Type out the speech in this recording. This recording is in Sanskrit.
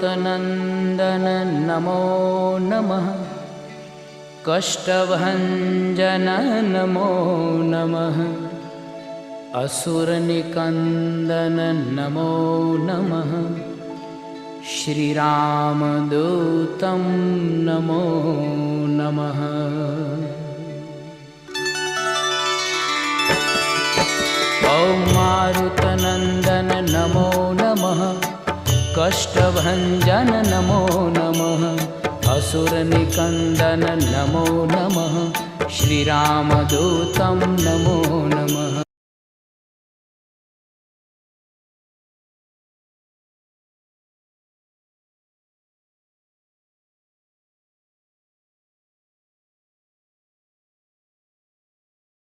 मारुतनन्दन नमो नमः। कष्टभञ्जन नमो नमः। असुरनिकन्दन नमो नमः। श्रीरामदूतं नमो नमः। ॐ मारुतनन्दन नमो नमः। कष्टभञ्जन नमो नमः। असुरनिकन्दन नमो नमः। श्रीरामदूतं नमो नमः।